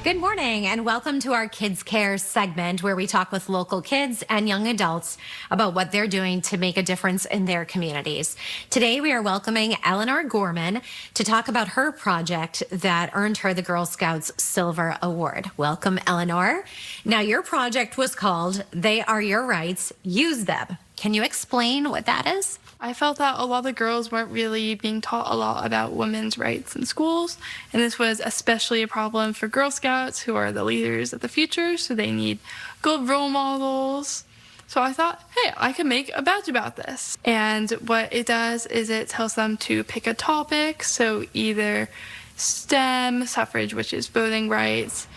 Good morning and welcome to our Kids Care segment where we talk with local kids and young adults about what they're doing to make a difference in their communities. Today we are welcoming Eleanor Gorman to talk about her project that earned her the Girl Scouts Silver Award. Welcome, Eleanor. Now your project was called They Are Your Rights, Use Them. Can you explain what that is? I felt that a lot of girls weren't really being taught a lot about women's rights in schools, and this was especially a problem for Girl Scouts, who are the leaders of the future, so they need good role models. So I thought, hey, I could make a badge about this. And what it does is it tells them to pick a topic, so either STEM, suffrage, which is voting rights,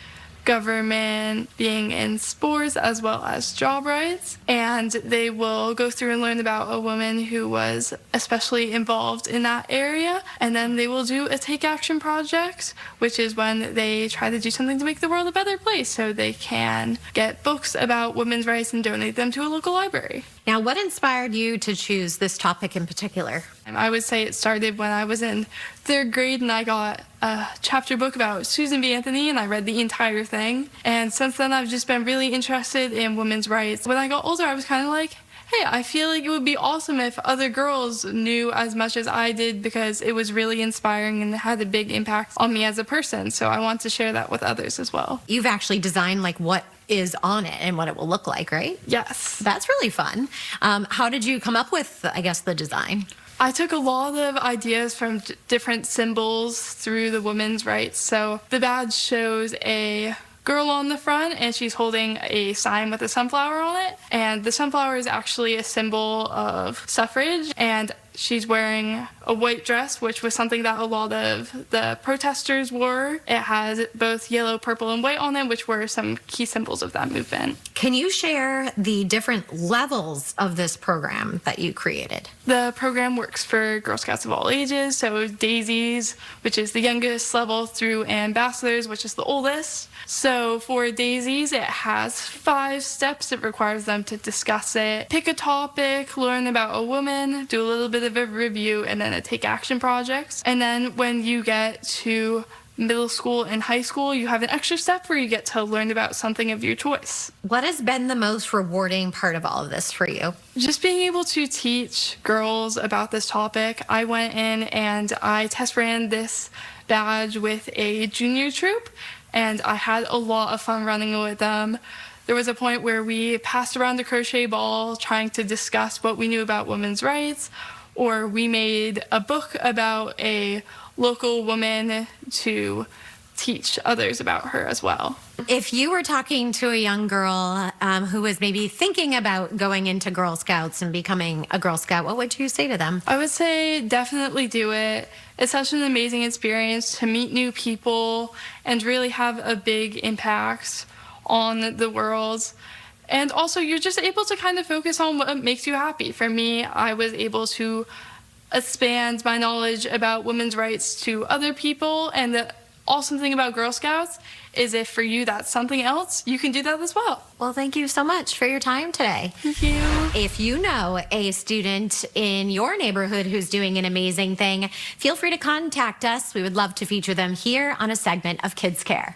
government, being in sports, as well as job rights. And they will go through and learn about a woman who was especially involved in that area. And then they will do a take action project, which is when they try to do something to make the world a better place. So they can get books about women's rights and donate them to a local library. Now, what inspired you to choose this topic in particular? I would say it started when I was in third grade and I got a chapter book about Susan B. Anthony and I read the entire thing. And since then, I've just been really interested in women's rights. When I got older, I was kind of like, hey, I feel like it would be awesome if other girls knew as much as I did because it was really inspiring and had a big impact on me as a person. So I want to share that with others as well. You've actually designed like what is on it and what it will look like, right? Yes. That's really fun. How did you come up with, I guess, the design? I took a lot of ideas from different symbols through the women's rights. So the badge shows a girl on the front and she's holding a sign with a sunflower on it. And the sunflower is actually a symbol of suffrage. And she's wearing a white dress, which was something that a lot of the protesters wore. It has both yellow, purple, and white on it, which were some key symbols of that movement. Can you share the different levels of this program that you created? The program works for Girl Scouts of all ages, so Daisies, which is the youngest level, through Ambassadors, which is the oldest. So for Daisies, it has 5 steps. It requires them to discuss it, pick a topic, learn about a woman, do a little bit of a review, and then a take action project. And then when you get to middle school and high school, you have an extra step where you get to learn about something of your choice. What has been the most rewarding part of all of this for you? Just being able to teach girls about this topic. I went in and I test ran this badge with a junior troop, and I had a lot of fun running with them. There was a point where we passed around a crochet ball trying to discuss what we knew about women's rights, or we made a book about a local woman to teach others about her as well. If you were talking to a young girl who was maybe thinking about going into Girl Scouts and becoming a Girl Scout, what would you say to them? I would say definitely do it. It's such an amazing experience to meet new people and really have a big impact on the world. And also, you're just able to kind of focus on what makes you happy. For me, I was able to expand my knowledge about women's rights to other people. And the awesome thing about Girl Scouts is if for you that's something else, you can do that as well. Well, thank you so much for your time today. Thank you. If you know a student in your neighborhood who's doing an amazing thing, feel free to contact us. We would love to feature them here on a segment of Kids Care.